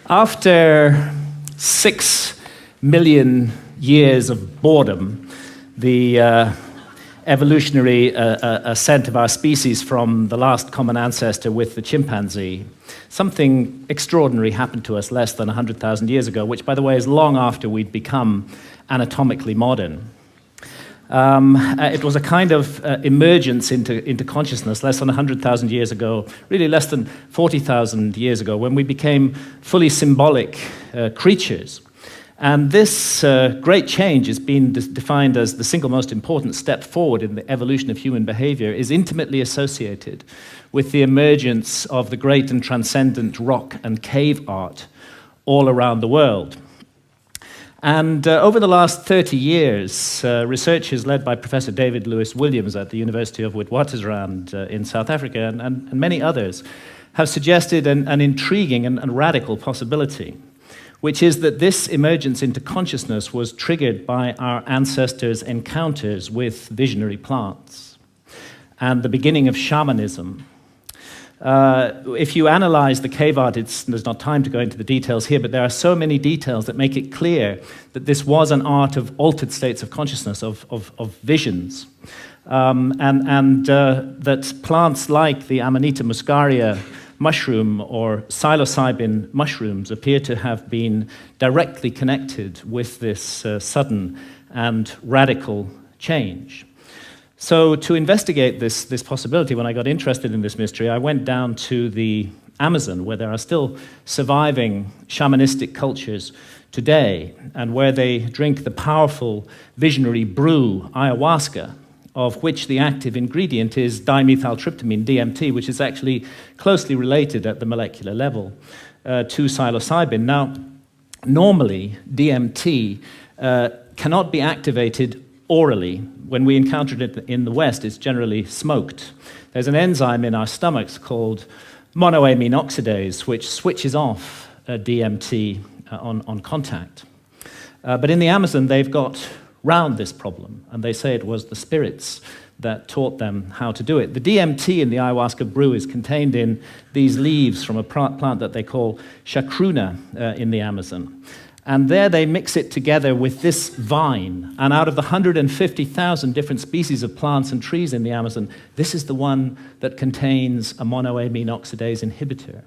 After 6 million years of boredom, the evolutionary ascent of our species from the last common ancestor with the chimpanzee, something extraordinary happened to us less than 100,000 years ago, which, by the way, is long after we'd become anatomically modern. It was a kind of emergence into consciousness less than 100,000 years ago, really less than 40,000 years ago, when we became fully symbolic creatures. And this great change has been defined as the single most important step forward in the evolution of human behavior, is intimately associated with the emergence of the great and transcendent rock and cave art all around the world. And over the last 30 years, researchers led by Professor David Lewis Williams at the University of Witwatersrand in South Africa and many others have suggested an intriguing and radical possibility, which is that this emergence into consciousness was triggered by our ancestors' encounters with visionary plants and the beginning of shamanism. If you analyze the cave art, there's not time to go into the details here, but there are so many details that make it clear that this was an art of altered states of consciousness, of visions, and that plants like the Amanita muscaria mushroom or psilocybin mushrooms appear to have been directly connected with this sudden and radical change. So to investigate this possibility, when I got interested in this mystery, I went down to the Amazon, where there are still surviving shamanistic cultures today, and where they drink the powerful visionary brew ayahuasca, of which the active ingredient is dimethyltryptamine, DMT, which is actually closely related at the molecular level to psilocybin. Now, normally, DMT cannot be activated orally. When we encounter it in the West, it's generally smoked. There's an enzyme in our stomachs called monoamine oxidase, which switches off DMT on contact. But in the Amazon, they've got round this problem, and they say it was the spirits that taught them how to do it. The DMT in the ayahuasca brew is contained in these leaves from a plant that they call chacruna in the Amazon. And there they mix it together with this vine. And out of the 150,000 different species of plants and trees in the Amazon, this is the one that contains a monoamine oxidase inhibitor,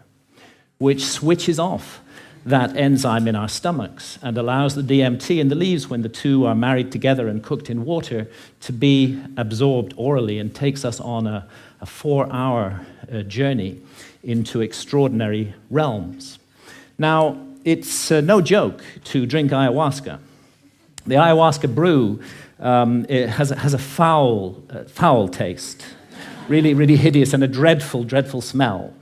which switches off that enzyme in our stomachs and allows the DMT in the leaves, when the two are married together and cooked in water, to be absorbed orally, and takes us on a 4-hour journey into extraordinary realms. Now, it's no joke to drink ayahuasca. The ayahuasca brew it has a foul taste, really hideous, and a dreadful smell.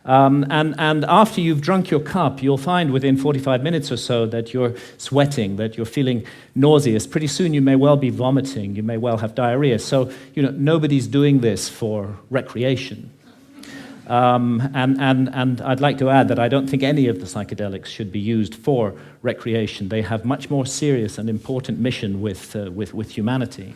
And after you've drunk your cup, you'll find within 45 minutes or so that you're sweating, that you're feeling nauseous. Pretty soon you may well be vomiting, you may well have diarrhea. So, nobody's doing this for recreation. And I'd like to add that I don't think any of the psychedelics should be used for recreation. They have much more serious and important mission with humanity.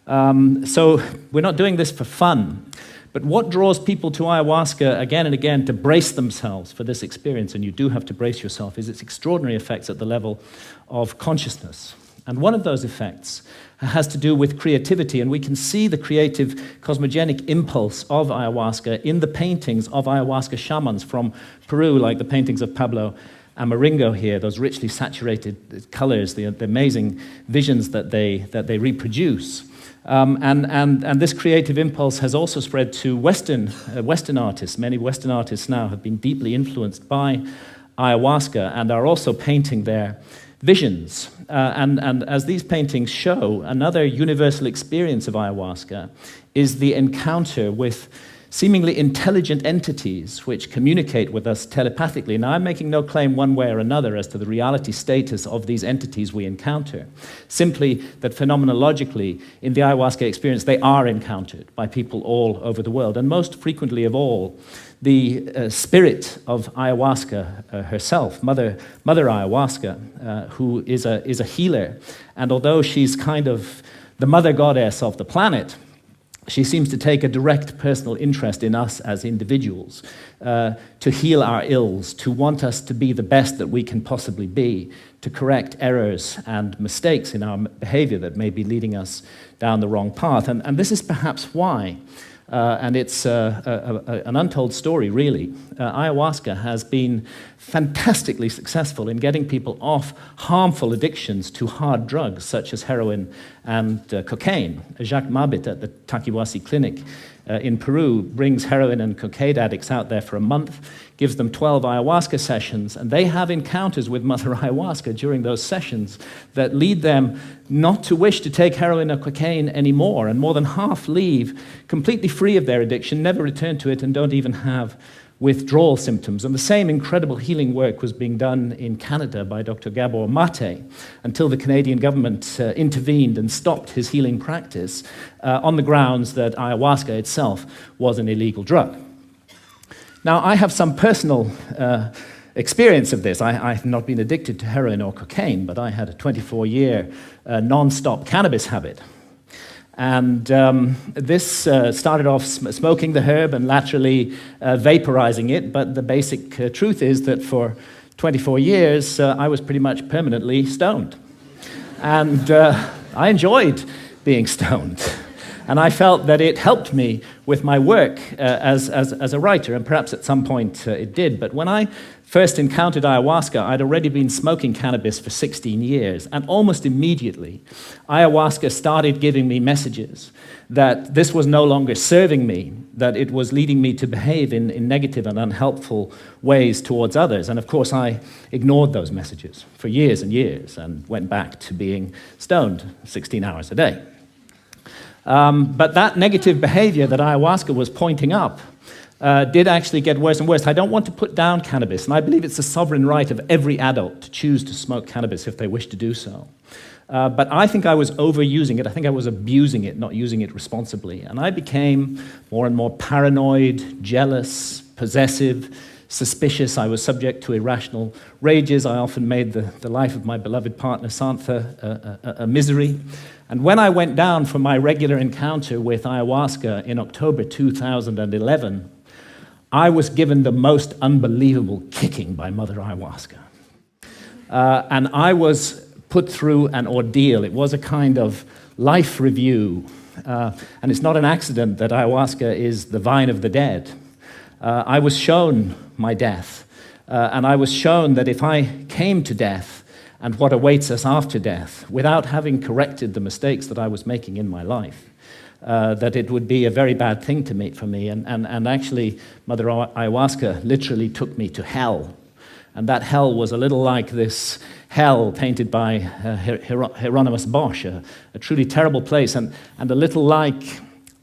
So we're not doing this for fun. But what draws people to ayahuasca again and again to brace themselves for this experience, and you do have to brace yourself, is its extraordinary effects at the level of consciousness. And one of those effects has to do with creativity, and we can see the creative cosmogenic impulse of ayahuasca in the paintings of ayahuasca shamans from Peru, like the paintings of Pablo Amaringo here, those richly saturated colors, the amazing visions that they reproduce. And this creative impulse has also spread to Western artists. Many Western artists now have been deeply influenced by ayahuasca and are also painting their visions. And as these paintings show, another universal experience of ayahuasca is the encounter with seemingly intelligent entities which communicate with us telepathically. Now, I'm making no claim one way or another as to the reality status of these entities we encounter, simply that phenomenologically, in the ayahuasca experience, they are encountered by people all over the world. And most frequently of all, the spirit of ayahuasca herself, Mother Ayahuasca, who is a healer. And although she's kind of the mother goddess of the planet, She seems to take a direct personal interest in us as individuals, to heal our ills, to want us to be the best that we can possibly be, to correct errors and mistakes in our behavior that may be leading us down the wrong path. And this is perhaps why, and it's an untold story, really. Ayahuasca has been fantastically successful in getting people off harmful addictions to hard drugs, such as heroin and cocaine. Jacques Mabit at the Taquihuasi Clinic in Peru brings heroin and cocaine addicts out there for a month, gives them 12 ayahuasca sessions, and they have encounters with Mother Ayahuasca during those sessions that lead them not to wish to take heroin or cocaine anymore, and more than half leave completely free of their addiction, never return to it, and don't even have withdrawal symptoms. And the same incredible healing work was being done in Canada by Dr. Gabor Mate until the Canadian government intervened and stopped his healing practice on the grounds that ayahuasca itself was an illegal drug. Now, I have some personal experience of this. I've not been addicted to heroin or cocaine, but I had a 24-year non-stop cannabis habit. And this started off smoking the herb and laterally vaporizing it, but the basic truth is that for 24 years, I was pretty much permanently stoned. And I enjoyed being stoned. And I felt that it helped me with my work as a writer, and perhaps at some point it did. But when I first encountered ayahuasca, I'd already been smoking cannabis for 16 years, and almost immediately, ayahuasca started giving me messages that this was no longer serving me, that it was leading me to behave in negative and unhelpful ways towards others. And of course, I ignored those messages for years and years and went back to being stoned 16 hours a day. But that negative behavior that ayahuasca was pointing up did actually get worse and worse. I don't want to put down cannabis, and I believe it's the sovereign right of every adult to choose to smoke cannabis if they wish to do so. But I think I was overusing it. I think I was abusing it, not using it responsibly. And I became more and more paranoid, jealous, possessive, suspicious. I was subject to irrational rages. I often made the life of my beloved partner, Santha, a misery. And when I went down for my regular encounter with ayahuasca in October 2011, I was given the most unbelievable kicking by Mother Ayahuasca. And I was put through an ordeal. It was a kind of life review. And it's not an accident that ayahuasca is the vine of the dead. I was shown my death. And I was shown that if I came to death and what awaits us after death, without having corrected the mistakes that I was making in my life, that it would be a very bad thing for me. And actually, Mother Ayahuasca literally took me to hell. And that hell was a little like this hell painted by Hieronymus Bosch, a truly terrible place, and a little like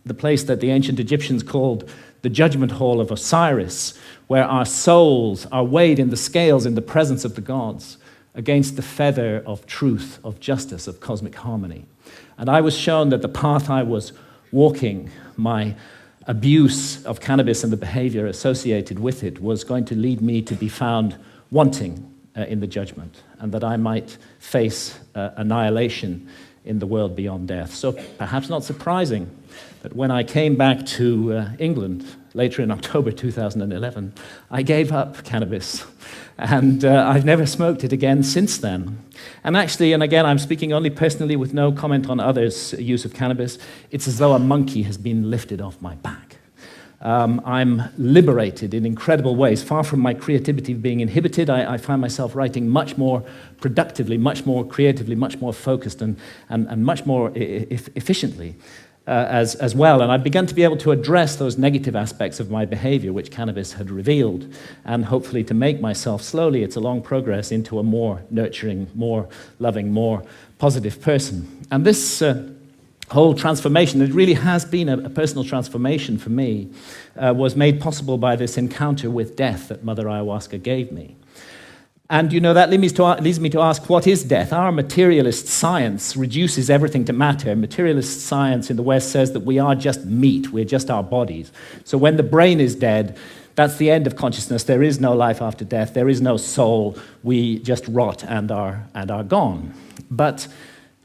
the place that the ancient Egyptians called the judgment hall of Osiris, where our souls are weighed in the scales in the presence of the gods against the feather of truth, of justice, of cosmic harmony. And I was shown that the path I was walking, my abuse of cannabis and the behavior associated with it, was going to lead me to be found wanting in the judgment, and that I might face annihilation in the world beyond death. So perhaps not surprising that when I came back to England later in October 2011, I gave up cannabis, and I've never smoked it again since then. And actually, and again, I'm speaking only personally with no comment on others' use of cannabis, it's as though a monkey has been lifted off my back. I'm liberated in incredible ways. Far from my creativity being inhibited, I find myself writing much more productively, much more creatively, much more focused, and much more efficiently as well. And I've begun to be able to address those negative aspects of my behavior, which cannabis had revealed, and hopefully to make myself slowly, it's a long progress, into a more nurturing, more loving, more positive person. And this whole transformation, it really has been a personal transformation for me, was made possible by this encounter with death that Mother Ayahuasca gave me. And you know, that leads me to ask, what is death? Our materialist science reduces everything to matter. Materialist science in the West says that we are just meat, we're just our bodies. So when the brain is dead, that's the end of consciousness. There is no life after death. There is no soul. We just rot and are gone. But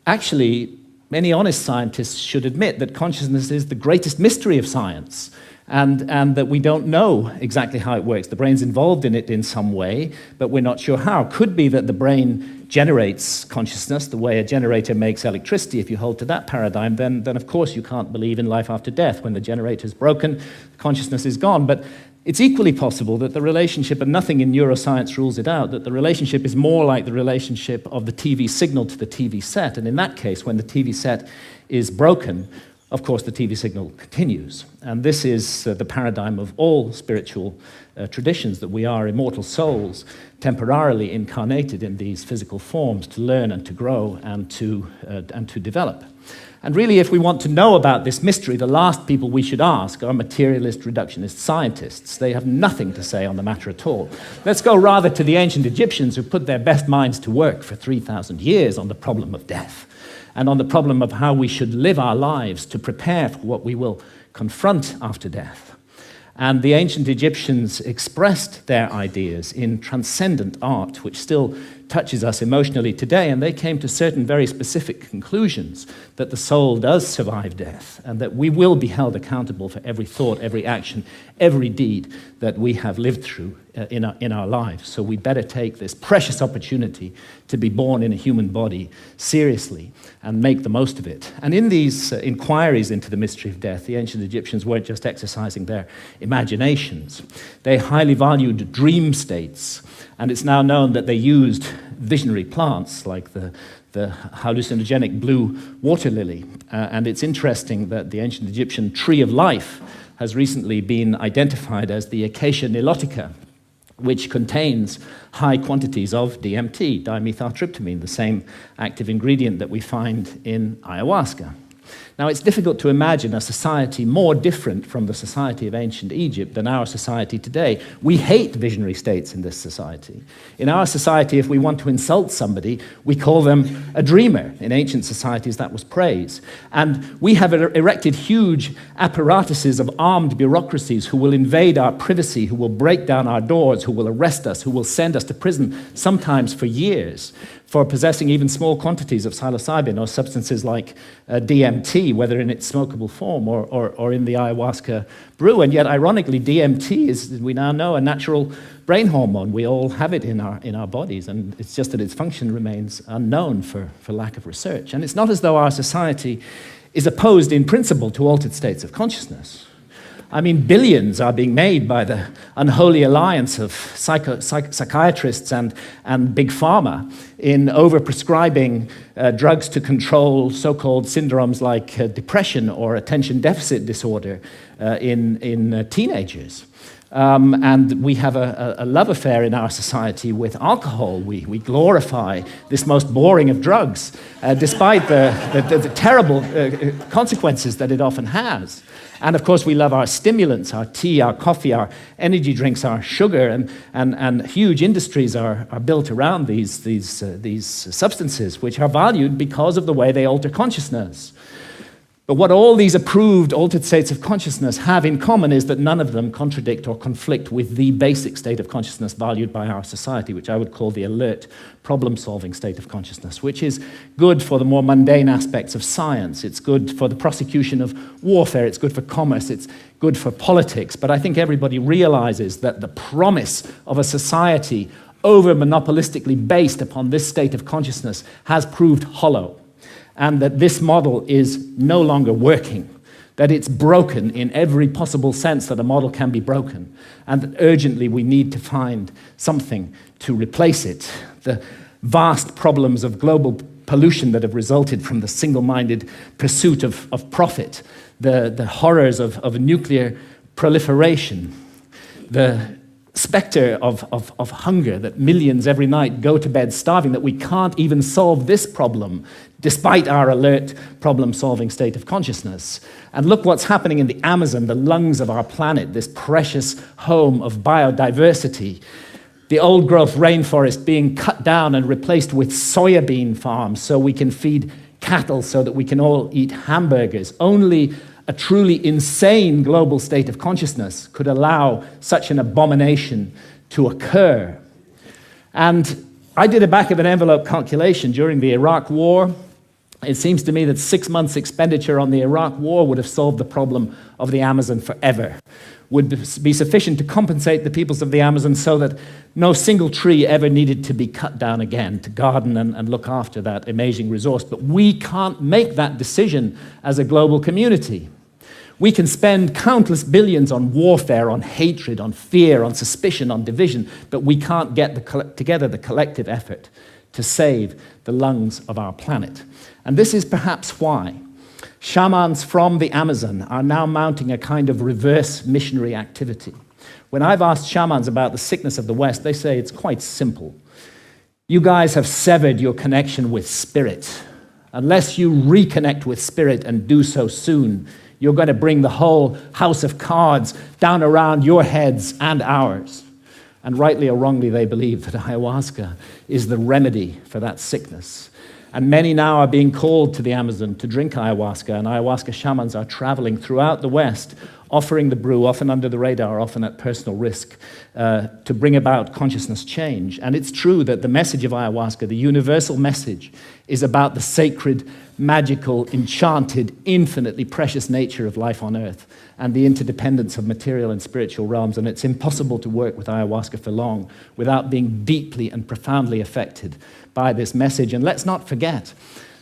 actually, many honest scientists should admit that consciousness is the greatest mystery of science, and that we don't know exactly how it works. The brain's involved in it in some way, but we're not sure how. Could be that the brain generates consciousness the way a generator makes electricity. If you hold to that paradigm, then of course you can't believe in life after death. When the generator's broken, consciousness is gone. But it's equally possible that the relationship, and nothing in neuroscience rules it out, that the relationship is more like the relationship of the TV signal to the TV set. And in that case, when the TV set is broken, of course, the TV signal continues. And this is the paradigm of all spiritual traditions, that we are immortal souls, temporarily incarnated in these physical forms to learn and to grow and to develop. And really, if we want to know about this mystery, the last people we should ask are materialist reductionist scientists. They have nothing to say on the matter at all. Let's go rather to the ancient Egyptians, who put their best minds to work for 3,000 years on the problem of death, and on the problem of how we should live our lives to prepare for what we will confront after death. And the ancient Egyptians expressed their ideas in transcendent art, which still touches us emotionally today, and they came to certain very specific conclusions that the soul does survive death, and that we will be held accountable for every thought, every action, every deed that we have lived through in our lives. So we better take this precious opportunity to be born in a human body seriously and make the most of it. And in these inquiries into the mystery of death, the ancient Egyptians weren't just exercising their imaginations. They highly valued dream states, and it's now known that they used visionary plants like the hallucinogenic blue water lily. And it's interesting that the ancient Egyptian tree of life has recently been identified as the Acacia nilotica, which contains high quantities of DMT, dimethyltryptamine, the same active ingredient that we find in ayahuasca. Now, it's difficult to imagine a society more different from the society of ancient Egypt than our society today. We hate visionary states in this society. In our society, if we want to insult somebody, we call them a dreamer. In ancient societies, that was praise. And we have erected huge apparatuses of armed bureaucracies who will invade our privacy, who will break down our doors, who will arrest us, who will send us to prison, sometimes for years, for possessing even small quantities of psilocybin or substances like DMT, whether in its smokable form or in the ayahuasca brew. And yet, ironically, DMT is, we now know, a natural brain hormone. We all have it in our bodies, and it's just that its function remains unknown for lack of research. And it's not as though our society is opposed in principle to altered states of consciousness. I mean, billions are being made by the unholy alliance of psychiatrists and big pharma in overprescribing drugs to control so-called syndromes like depression or attention deficit disorder in teenagers. And we have a love affair in our society with alcohol. We glorify this most boring of drugs, despite the terrible consequences that it often has. And of course, we love our stimulants, our tea, our coffee, our energy drinks, our sugar, and huge industries are built around these substances, which are valued because of the way they alter consciousness. But what all these approved altered states of consciousness have in common is that none of them contradict or conflict with the basic state of consciousness valued by our society, which I would call the alert, problem-solving state of consciousness, which is good for the more mundane aspects of science. It's good for the prosecution of warfare. It's good for commerce. It's good for politics. But I think everybody realizes that the promise of a society over-monopolistically based upon this state of consciousness has proved hollow, and that this model is no longer working, that it's broken in every possible sense that a model can be broken, and that urgently we need to find something to replace it. The vast problems of global pollution that have resulted from the single-minded pursuit of profit, the horrors of nuclear proliferation, the specter of hunger, that millions every night go to bed starving, that we can't even solve this problem despite our alert problem-solving state of consciousness. And look what's happening in the Amazon, the lungs of our planet, this precious home of biodiversity. The old-growth rainforest being cut down and replaced with soybean farms so we can feed cattle, so that we can all eat hamburgers. Only a truly insane global state of consciousness could allow such an abomination to occur. And I did a back-of-an-envelope calculation during the Iraq War. It seems to me that 6 months' expenditure on the Iraq war would have solved the problem of the Amazon forever, would be sufficient to compensate the peoples of the Amazon so that no single tree ever needed to be cut down again to garden and look after that amazing resource. But we can't make that decision as a global community. We can spend countless billions on warfare, on hatred, on fear, on suspicion, on division, but we can't get together the collective effort to save the lungs of our planet. And this is perhaps why shamans from the Amazon are now mounting a kind of reverse missionary activity. When I've asked shamans about the sickness of the West, they say it's quite simple. You guys have severed your connection with spirit. Unless you reconnect with spirit and do so soon, you're going to bring the whole house of cards down around your heads and ours. And rightly or wrongly, they believe that ayahuasca is the remedy for that sickness. And many now are being called to the Amazon to drink ayahuasca, and ayahuasca shamans are traveling throughout the West, offering the brew, often under the radar, often at personal risk, to bring about consciousness change. And it's true that the message of ayahuasca, the universal message, is about the sacred, magical, enchanted, infinitely precious nature of life on Earth and the interdependence of material and spiritual realms. And it's impossible to work with ayahuasca for long without being deeply and profoundly affected by this message. And let's not forget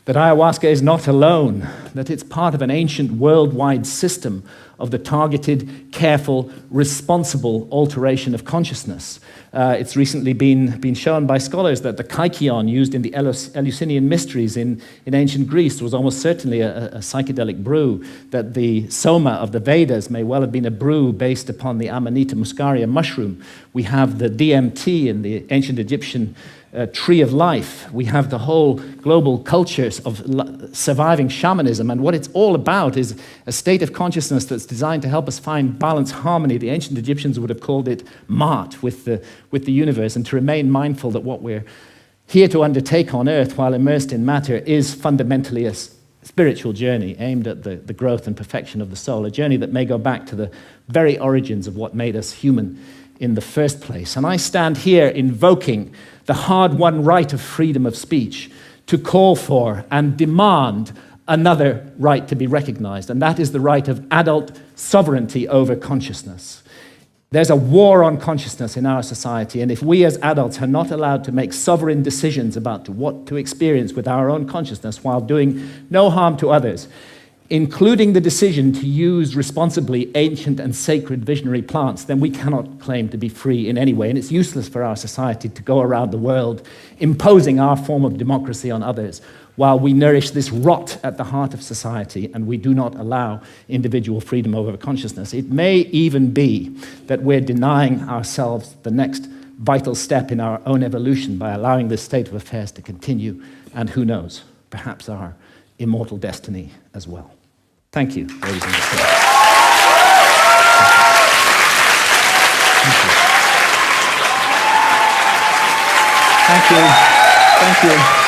that ayahuasca is not alone, that it's part of an ancient worldwide system of the targeted, careful, responsible alteration of consciousness. It's recently been shown by scholars that the kykeon used in the Eleusinian mysteries in ancient Greece was almost certainly a psychedelic brew, that the soma of the Vedas may well have been a brew based upon the Amanita muscaria mushroom. We have the DMT in the ancient Egyptian tree of life. We have the whole global cultures of surviving shamanism, and what it's all about is a state of consciousness that's designed to help us find balance, harmony. The ancient Egyptians would have called it Ma'at, with the universe, and to remain mindful that what we're here to undertake on Earth while immersed in matter is fundamentally a spiritual journey aimed at the growth and perfection of the soul, a journey that may go back to the very origins of what made us human in the first place. And I stand here invoking the hard-won right of freedom of speech to call for and demand another right to be recognized, and that is the right of adult sovereignty over consciousness. There's a war on consciousness in our society, and if we as adults are not allowed to make sovereign decisions about what to experience with our own consciousness while doing no harm to others, including the decision to use responsibly ancient and sacred visionary plants, then we cannot claim to be free in any way. And it's useless for our society to go around the world imposing our form of democracy on others while we nourish this rot at the heart of society and we do not allow individual freedom over consciousness. It may even be that we're denying ourselves the next vital step in our own evolution by allowing this state of affairs to continue, and who knows, perhaps our immortal destiny as well. Thank you, ladies and gentlemen. Thank you. Thank you.